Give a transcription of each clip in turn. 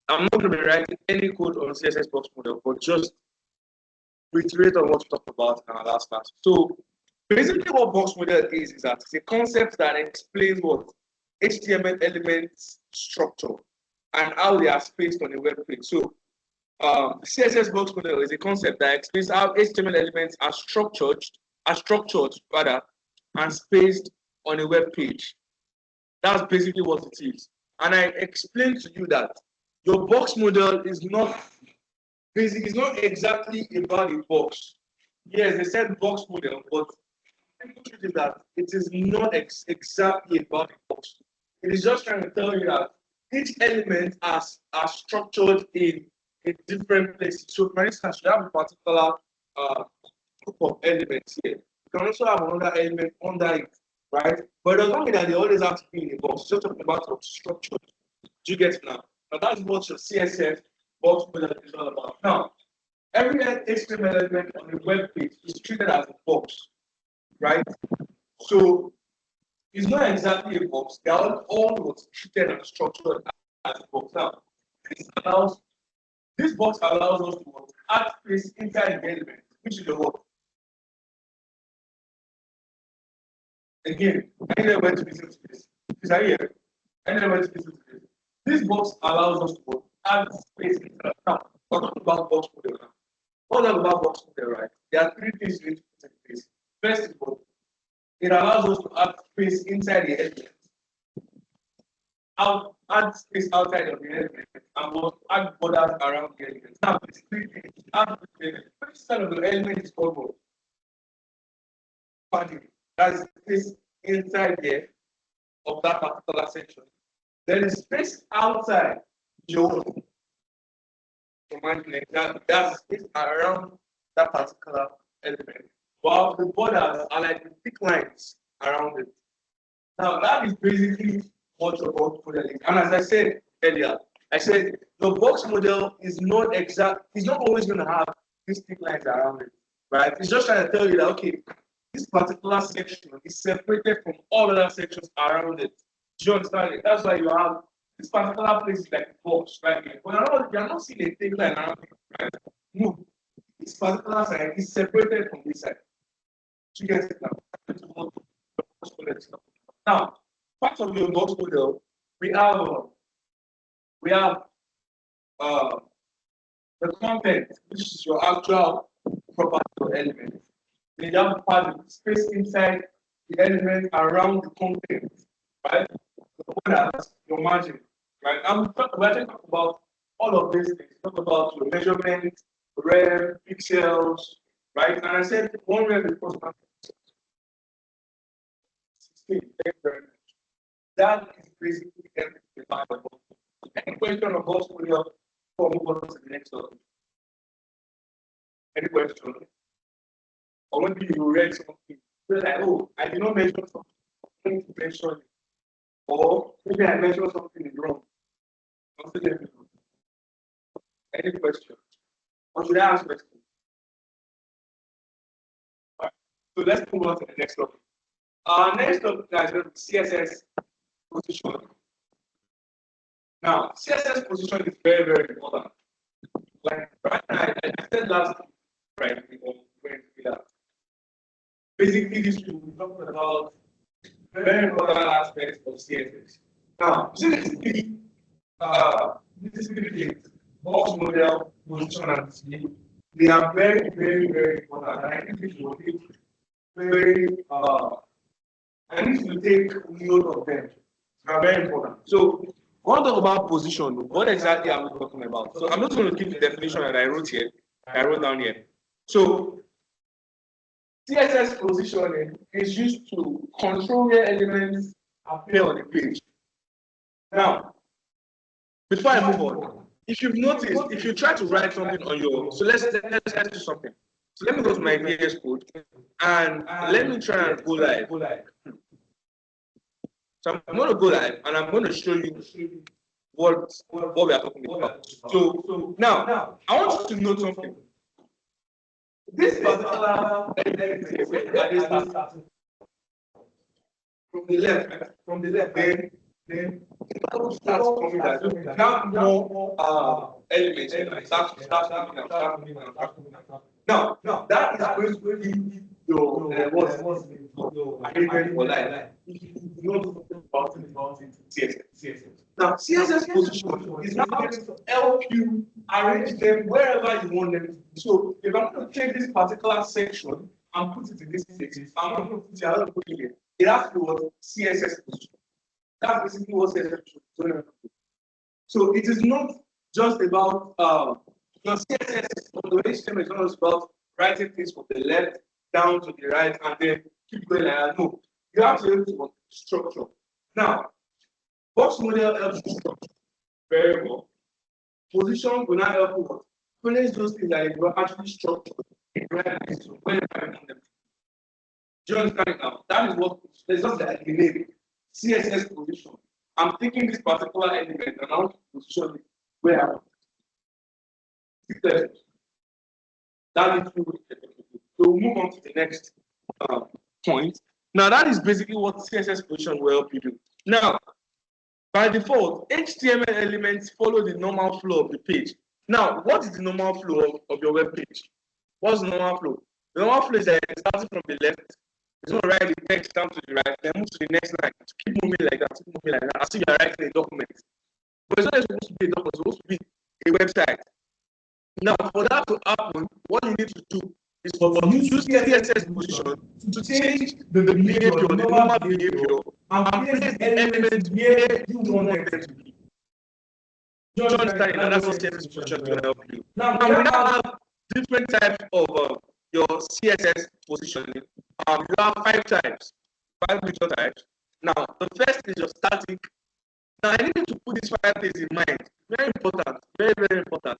I'm not going to be writing any code on CSS box model, but just reiterate on what we talked about in our last class. So basically what box model is that it's a concept that explains what HTML elements structure and how they are spaced on a web page. So CSS box model is a concept that explains how HTML elements are structured rather, and spaced on a web page. That's basically what it is. And I explained to you that your box model is not basic, it's not exactly about a box. Yes, they said box model, but is that it is not exactly about a box. It is just trying to tell you that each element are structured in different places. So, for instance, you have a particular group of elements here. You can also have another element under it, right? But it doesn't mean that they always have to be in a box. It's just talking about your structure. Do you get it now? Now that's what your CSS box model is all about. Now, every HTML element on the web page is treated as a box, right? So it's not exactly a box. They are all treated and structured as a box. Now, this box allows us to add space inside the element, which is the what? Again, I need everybody to listen to this. Is that here? I need everybody to listen to this. This box allows us to add space inside. Now, we're talking about box model now. What about box model, right? There are three things you need to put in place. First of all, it allows us to add space inside the element. Add space outside of the element and must add borders around the element. Now, this three things. First side of the element is called what? Padding. That's space inside there of that particular section. There is space outside your that's space around that particular element. While the borders are like the thick lines around it. Now that is basically what your box model is. And as I said earlier, I said your box model is not exact, it's not always going to have these thick lines around it. Right? It's just trying to tell you that okay, this particular section is separated from all other sections around it. Do you understand it? That's why you have this particular place is like a box, right? But you're not seeing a thick line around it, right? No. This particular side is separated from this side. You get it now. Now, part of your box model, we have the content, which is your actual property or element. Then you have part of the space inside the element around the content, right? The borders, your margin, right? We're talking about all of these things. Talk about your measurement, rem, pixels, right? And I said one rem is cost. That is basically everything about the box. Any question on box model before we move on to the next topic? Any question? Or when you read something, you're like, oh, I did not mention something. I need to mention it. Or maybe I mentioned something wrong. Any question? Or should I ask question? All right. So let's move on to the next topic. Next topic is CSS position. Now, CSS position is very, very important. Like right now, I said last time, right? Basically, this week we're talking about very important aspects of CSS. Now, basically, box model, position, and speed, they are very, very, very important. And I think this will take very, I need to take note of them. They are very important. So, when we talk about position, what exactly are we talking about? So, I'm not going to give the definition that I wrote down here. So, CSS positioning is used to control where elements appear on the page. Now, before I move on, if you've noticed, if you try to write something on your, so let's do something. So let me go to my VS Code and let me try and go live. So I'm going to go live and I'm going to show you what we are talking about. So now I want you to note something. This particular from the left, then then it starts coming that you have more elements and start coming out. Now, that is going to be your what's arrangement for life. If you know about CSS. Now, CSS position is now going to help you arrange them wherever you want them to be. So, if I'm going to take this particular section and put it in this place, I'm not going to put it another place here. It has to be what CSS position. That's basically what CSS position is. So, it is not just about your CSS or the HTML is not just about writing things from the left down to the right and then keep going like that. No, you have to be able to structure. Now, box model helps you structure very well. Position will not help you. Place those things that you are actually structured in the right place. So when you find them, do you understand it now? That is what it's just like the name CSS position. I'm taking this particular element and I want to position it where I want it. That is true. So we'll move on to the next point. Now that is basically what CSS position will help you do. Now, by default, HTML elements follow the normal flow of the page. Now, what is the normal flow of your web page? What's the normal flow? The normal flow is that it's starting from the left, it's going to write the text down to the right, then move to the next line. To keep moving like that, as if you're writing a document. But it's not supposed to be a document, it's supposed to be a website. Now, for that to happen, what you need to do is for you to use CSS position to change the behavior, the normal behavior, and place the elements where you want them to be. You understand? That's what CSS position can help you. Now we now have different types of your CSS positioning. You have 5 types, 5 major types. Now, the first is your static. Now, I need you to put these 5 things in mind. Very important, very, very important.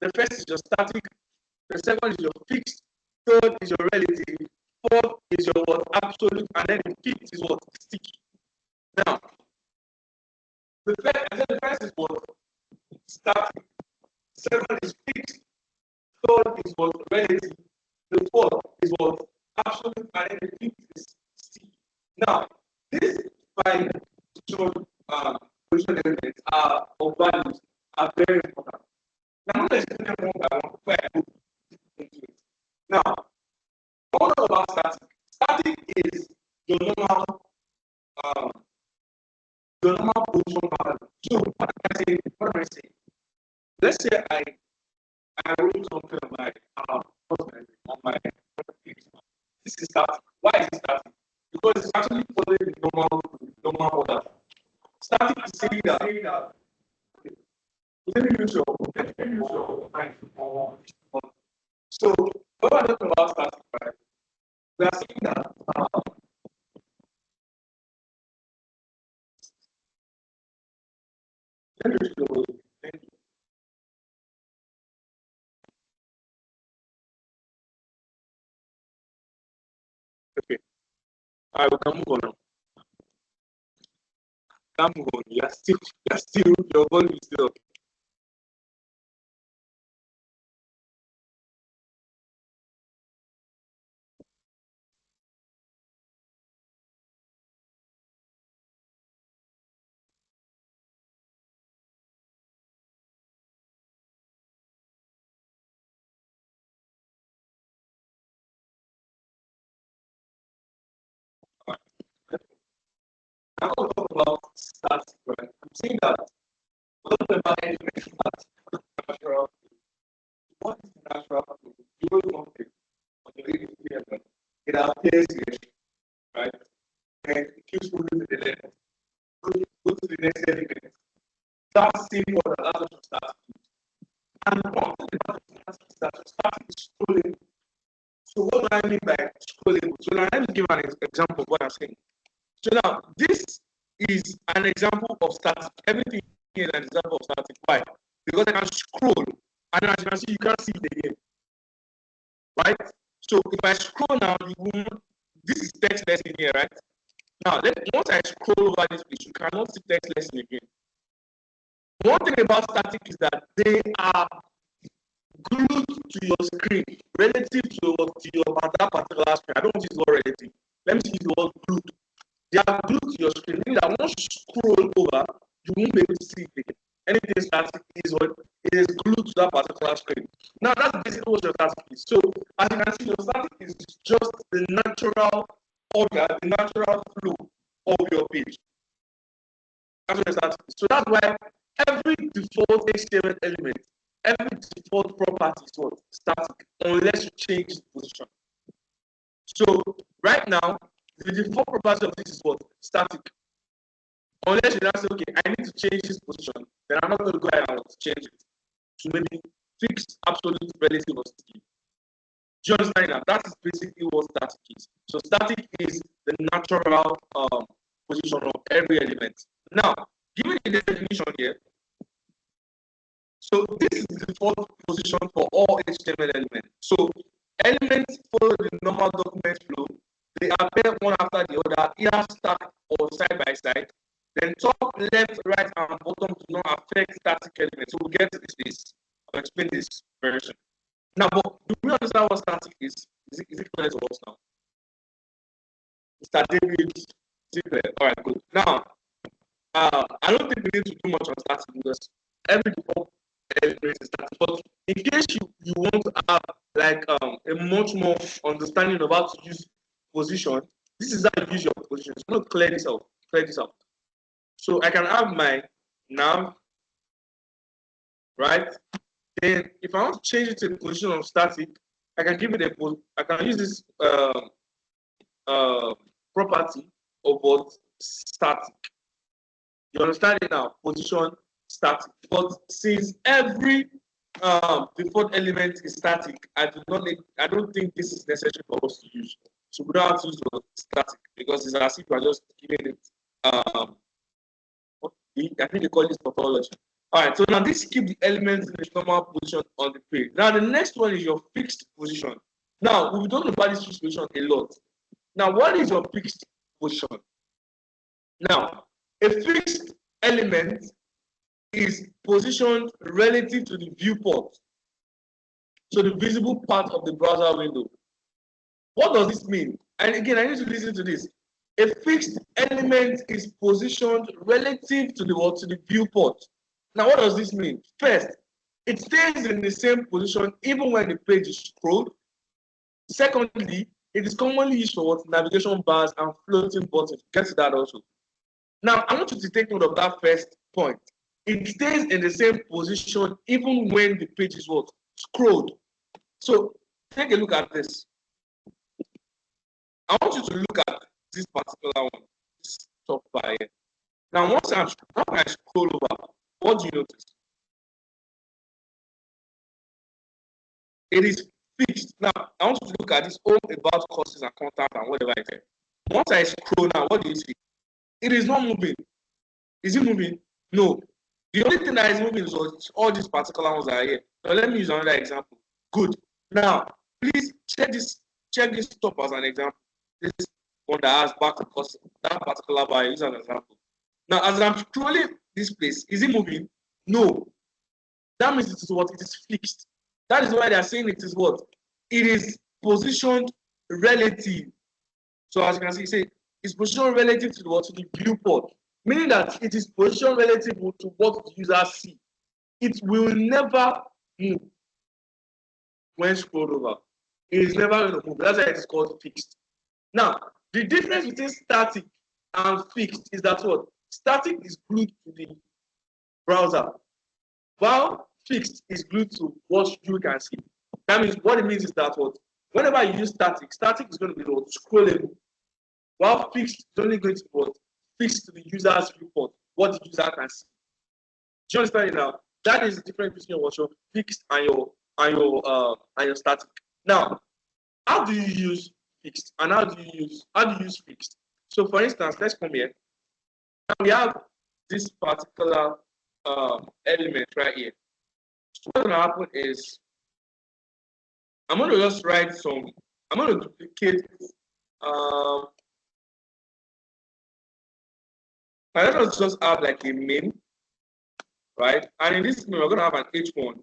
The first is your static, the second is your fixed, third is your relative, fourth is your what absolute, and then the fifth is what sticky. Now, the first is what static, second is fixed, third is what relative, the fourth is what absolute, and then the fifth is sticky. Now, these 5 position elements of values are very important. Now, I'm going to explain them one by one before I go into it. Now, what about static? Static is your normal position value. So, what am I saying? Let's say I wrote something on my page. This is static. Why is it static? Because it's actually following the normal order. Static is saying that. Let me use your So, what I'm talking about static, right? We are saying that let me use your okay. All right, we can move on now. Can't move on. You're still, your volume is still okay. I'm going to talk about static, right? I'm saying that what about animation natural? What is the natural? You go to something on the video, it appears here, right? And it keeps moving to the left. Go to the next element. Start seeing what allows us to start. And one thing about static is scrolling. So what do I mean by scrolling? So now let me give an example of what I'm saying. So now this is an example of static. Everything here is an example of static. Why? Because I can scroll, and as you can see, you can't see it again. Right? So if I scroll now, this is text lesson here, right? Now, once I scroll over this page, you cannot see text lesson again. One thing about static is that they are glued to your screen relative to your that particular screen. I don't use the word relative. Let me use the word glued. They are glued to your screen, meaning that once you scroll over, you won't be able to see it again. Anything static is what it is glued to that particular screen. Now that's basically what your static is. So as you can see, your static is just the natural order, the natural flow of your page. That's what your static is. So that's why every default HTML element, every default property is what? Static, unless you change the position. So right now, the default property of this is what? Static. Unless you now say, okay, I need to change this position, then I'm not going to go ahead and change it to maybe fixed, absolute, relative, or sticky. Do you understand that? That is basically what static is. So static is the natural position of every element. Now, given the definition here, so this is the default position for all HTML elements. So elements follow the normal document flow. They appear one after the other, either stacked or side by side. Then top, left, right, and bottom do not affect static elements. So we'll get to this. I'll explain this very soon. Now, but do we understand what static is? Is it clear to us now? Mr. David, is it clear? All right, good. Now, I don't think we need to do much on static because every default element is static. But in case you want to have like a much more understanding of how to use position, this is how you use your position. So I'm going to clear this out. Clear this out. So I can have my nav, right? Then if I want to change it to the position of static, I can give it a I can use this property of what? Static. You understand it now? Position static. But since every default element is static, I don't think this is necessary for us to use. So we don't have to use the static because it's as if we are just giving it I think they call this topology. All right, so now this keeps the elements in its normal position on the page. Now the next one is your fixed position. Now we've done about this fixed position a lot. Now what is your fixed position? Now a fixed element is positioned relative to the viewport, so the visible part of the browser window. What does this mean? And again, I need to listen to this. A fixed element is positioned relative to the viewport. Now, what does this mean? First, it stays in the same position even when the page is scrolled. Secondly, it is commonly used for what? Navigation bars and floating buttons. Get to that also. Now, I want you to take note of that first point. It stays in the same position even when the page is what? Scrolled. So, take a look at this. I want you to look at this particular one, this top bar here. Now, once I scroll over, what do you notice? It is fixed. Now, I want you to look at this all about courses and contact and whatever it is. Once I scroll now, what do you see? It is not moving. Is it moving? No. The only thing that is moving is all these particular ones are here. Now, let me use another example. Good. Now, please check this top as an example. This one that has back to course, that particular bar is an example. Now, as I'm scrolling this place, is it moving? No. That means it is what? It is fixed. That is why they are saying it is what? It is positioned relative. So as you can see, it's positioned relative to what? To the viewport. Meaning that it is positioned relative to what the user see. It will never move when scrolled over. It is never going to move. That's why it is called fixed. Now, the difference between static and fixed is that what? Static is glued to the browser, while fixed is glued to what you can see. That means what it means is that what? Whenever you use static is going to be what? Scrollable, while fixed is only going to be what? Fixed to the user's viewport, what the user can see. Do you understand it now? That is the difference between what your fixed and your static. Now, how do you use fixed and how do you use fixed? So for instance, let's come here. Now we have this particular element right here. So what's going to happen is I'm going to just write some. I'm going to duplicate. I don't just have like a main, right? And in this main, we're going to have an H1,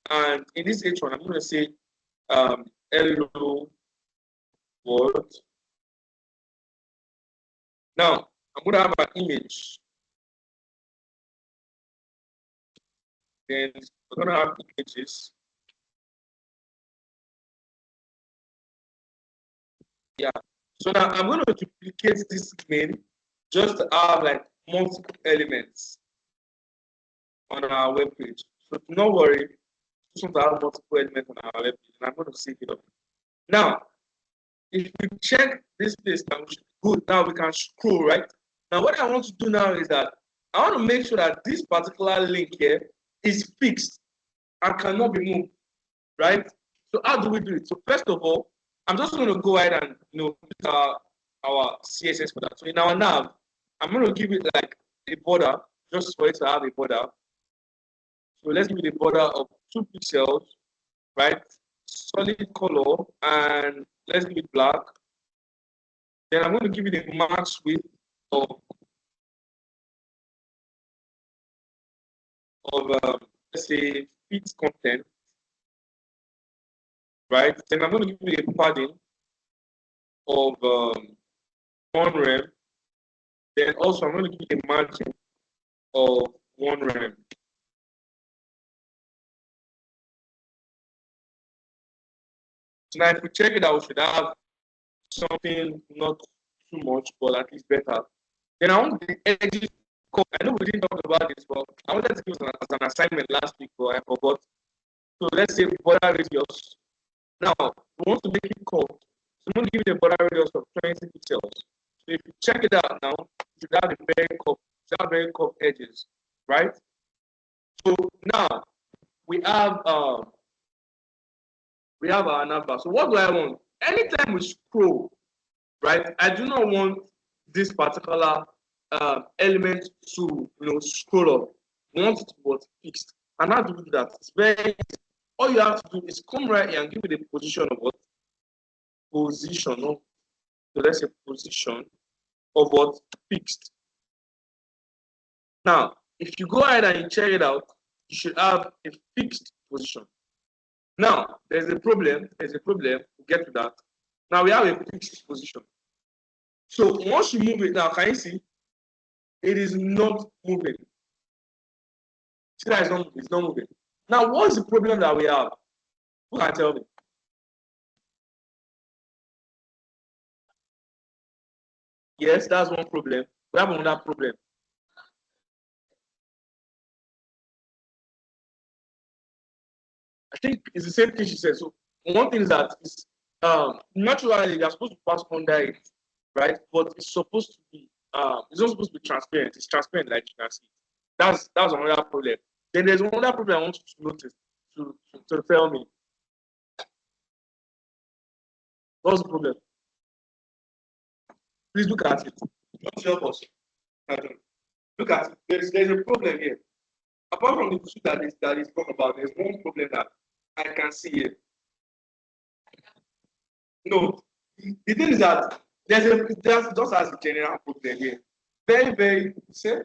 and in this H1, I'm going to say hello world. Now, I'm going to have an image. Then we're going to have images. Yeah. So now I'm going to duplicate this main just to have like multiple elements on our web page. So do not worry, just want to have multiple elements on our web page, and I'm going to save it up. Now, if we check this place now, good. Now we can scroll, right? Now, what I want to do now is that I want to make sure that this particular link here is fixed and cannot be moved, right? So how do we do it? So first of all, I'm just going to go ahead and use our CSS for that. So in our nav, I'm going to give it like a border just for it to have a border. So let's give it a border of 2 pixels, right? Solid color, and let's give it black. Then I'm going to give it a max width of let's say fit content, right? Then I'm going to give it a padding of 1 rem. Then also I'm going to give it a margin of 1 rem. So now if we check it out, we should have something not too much, but at least better. Then I want the edges. I know we didn't talk about this, but I wanted to give it as an assignment last week, but I forgot. So let's say border radius. Now we want to make it curved. So I'm going to give it a border radius of 20 pixels. So if you check it out now, you should have very curved edges, right? So now we have our navbar. So what do I want? Anytime we scroll, right? I do not want this particular element to scroll up. I want it to be fixed. And how do we do that? It's very easy. All you have to do is come right here and give it a position of what? Position. No? So let's say position of what? Fixed. Now, if you go ahead and you check it out, you should have a fixed position. Now, there's a problem. We'll get to that. Now we have a fixed position. So once you move it now, can you see? It is not moving. See that it's not moving. Now, what's the problem that we have? Who can tell me? Yes, that's one problem. We have another problem. I think it's the same thing she said. So one thing is that it's naturally you're supposed to pass under it, right? But it's supposed to be it's not supposed to be transparent. It's transparent, like you can see. That's another problem. Then there's another problem I want you to notice to tell me. What's the problem? Please look at it. Don't help us. Look at it. There's a problem here. Apart from the issue that is talked about, there's one problem that I can see here. No, the thing is that there's just as a general problem here. Very, very say.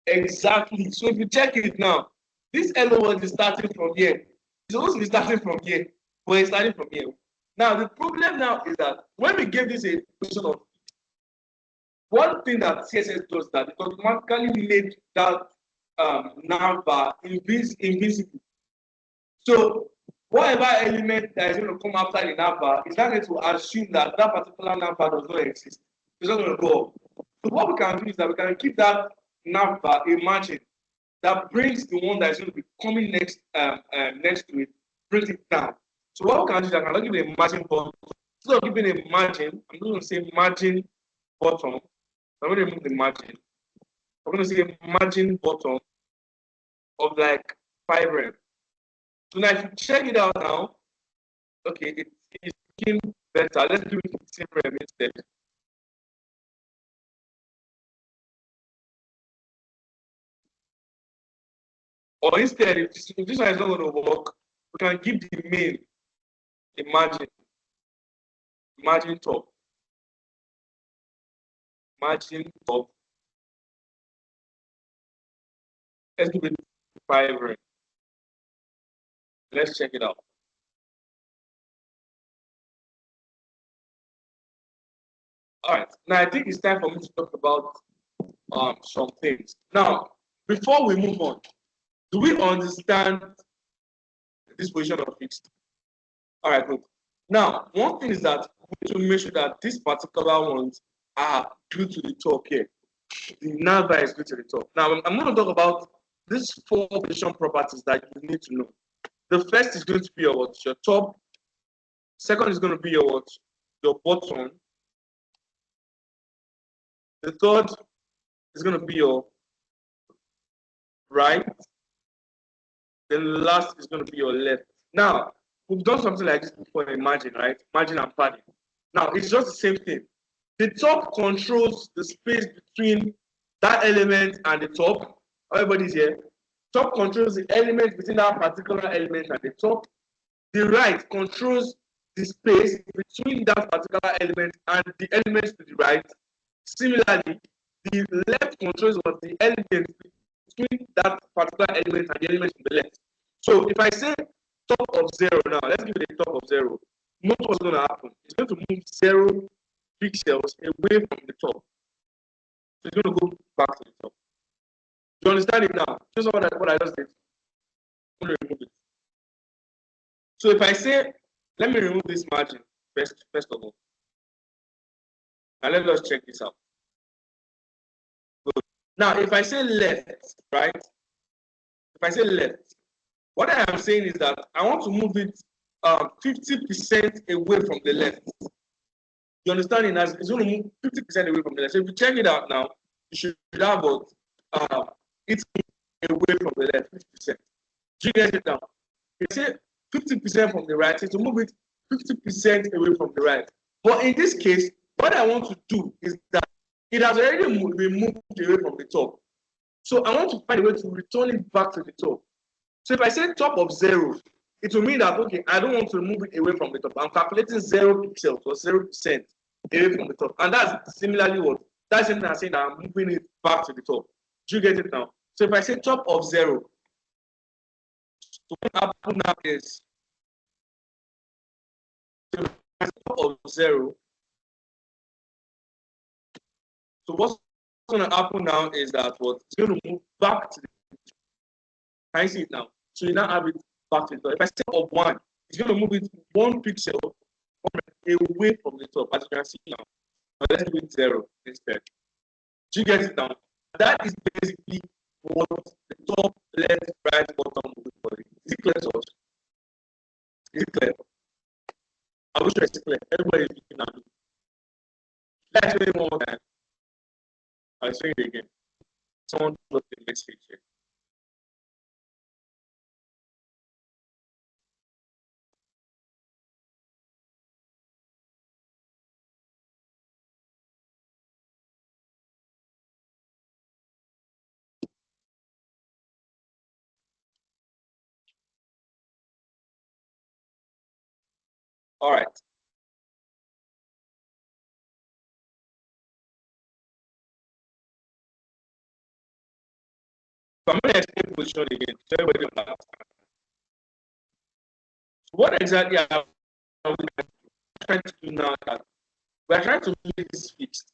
Exactly. So if you check it now, this hello world is starting from here. It's supposed to be starting from here, but it's starting from here. Now the problem now is that when we give this a position of one thing that CSS does that it automatically made that navbar invisible. So whatever element that is going to come after the navbar is not going to assume that that particular navbar does not exist. It's not going to go up. So what we can do is that we can keep that navbar a margin that brings the one that is going to be coming next to it, brings it down. So what we can do is I can give it a margin bottom. Instead of giving a margin, I'm going to say margin bottom. I'm going to remove the margin. I'm going to say margin bottom of like 5 rem. So now if you check it out now, okay, it's looking better. Let's do it 15 rem instead. Or instead, if this one is not going to work, we can give the main a margin top. Margin top. Let's give it 5 rem. Let's check it out. All right. Now I think it's time for me to talk about some things. Now, before we move on, do we understand this position of fixed? All right, good. Now, one thing is that we need to make sure that these particular ones are glued to the top here. The navbar is glued to the top. Now, I'm going to talk about these four position properties that you need to know. The first is going to be your what? Your top. Second is going to be your what? Your bottom. The third is going to be your right. Then the last is going to be your left. Now, we've done something like this before in margin, right? Margin and padding. Now, it's just the same thing. The top controls the space between that element and the top. Everybody's here. Top controls the element between that particular element and the top. The right controls the space between that particular element and the elements to the right. Similarly, the left controls what the element between that particular element and the element to the left. So if I say top of 0 now, let's give it a top of 0. Note what's going to happen. It's going to move 0 pixels away from the top. So it's going to go back to the top. Do you understand it now? Just what I just did. I'm going to remove it. So if I say, let me remove this margin first of all. And let us check this out. Good. Now, if I say left, right? If I say left, what I am saying is that I want to move it 50% away from the left. You understand it? As it's going to move 50% away from the left. So if you check it out now, you should have about it's away from the left 50%. Do you get it now? You say 50% from the right, so to move it 50% away from the right. But in this case, what I want to do is that it has already been moved away from the top. So I want to find a way to return it back to the top. So if I say top of 0, it will mean that, okay, I don't want to move it away from the top. I'm calculating 0 pixels or 0% away from the top. And that's similarly what? That's something I'm saying that I'm moving it back to the top. Do you get it now? So if I say top of 0, so what happens now is, so top of 0, so what's going to happen now is that what? It's going to move back to the top. Can you see it now? So you now have it back to the top. If I say top of 1, it's going to move it 1 pixel away from the top, as you can see now. But let's do it 0 instead. Do you get it now? That is basically what the top, left, right, bottom will do for you. Is it clear to us? Is it clear? I wish it's clear. Everybody is looking at me. Let's do it one more time. I'll show you it again. Someone put the message here. All right. So I'm going to explain position again. So everybody understand. So what exactly are we trying to do now? That we are trying to make this fixed.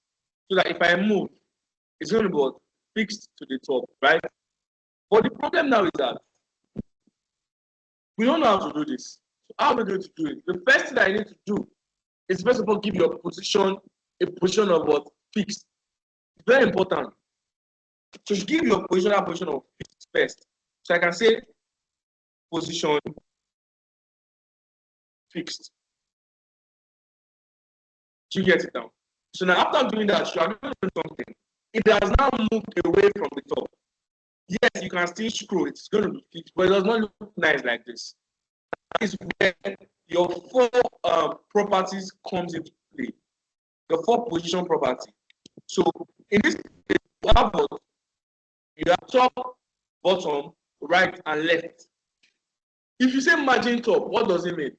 So that if I move, it's going to be fixed to the top, right? But the problem now is that we don't know how to do this. So how are we going to do it? The first thing I need to do is first of all give your position a position of what? Fixed. It's very important. So give your position a position of fixed first. So I can say position fixed. Do you get it now? So now after doing that, you are going to do something. It has now moved away from the top. Yes, you can still scroll. It's going to be fixed, but it does not look nice like this. That is where your four properties comes into play. Your four position property. So in this case, you have what? You have top, bottom, right, and left. If you say margin top, what does it mean?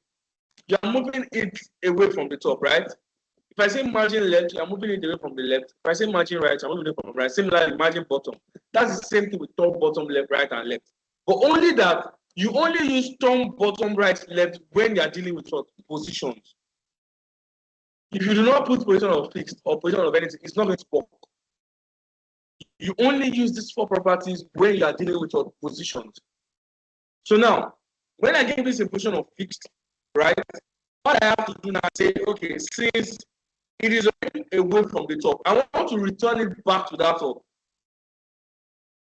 You are moving it away from the top, right? If I say margin left, I'm moving it away from the left. If I say margin right, I'm moving it from the right. Similarly, margin bottom. That's the same thing with top, bottom, left, right, and left. But only that you only use top, bottom, right, left when you are dealing with what? Positions. If you do not put position of fixed or position of anything, it's not going to work. You only use these four properties when you are dealing with your positions. So now, when I give this a position of fixed, right, what I have to do now is say, okay, since it is away from the top, I want to return it back to that top,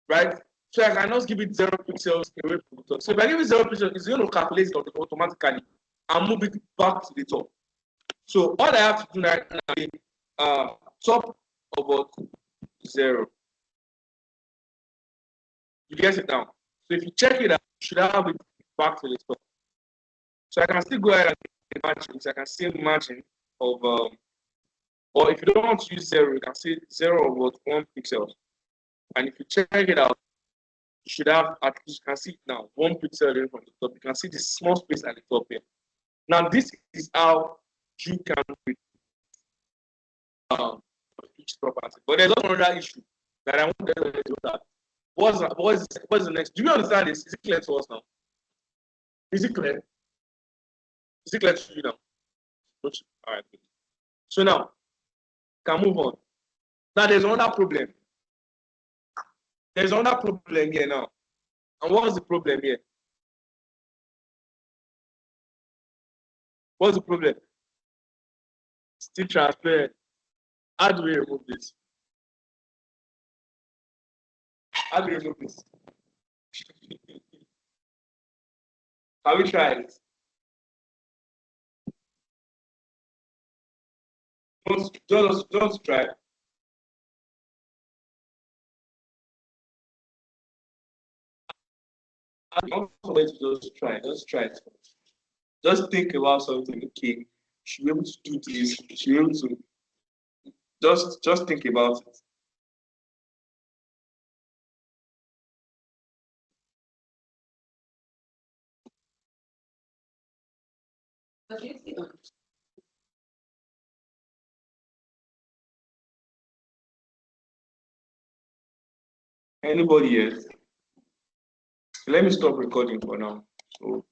right? So I can just give it 0 pixels away from the top. So if I give it 0 pixels, it's going to calculate it automatically and move it back to the top. So all I have to do now is top about 0. You get it now. So if you check it out, you should have it back to the top. So I can still go ahead and match it. So I can see matching of, or if you don't want to use 0, you can see 0 about 1 pixel. And if you check it out, you should have, at least you can see it now, 1 pixel in from the top. You can see the small space at the top here. Now this is how you can read each property. But there's another issue that I want to tell you that. What's the next? Do you understand this? Is it clear to us now? Is it clear? Is it clear to you now? All right. So now, can move on. Now there's another problem. There's another problem here now. And what's the problem here? What's the problem? Still transparent. How do we remove this? How do we remove this? Can we try it? Don't try. I'm going to just try. Just try it. Just think about something. Okay, you should be able to do this. You should be able to just think about it. Anybody else? Let me stop recording for now. So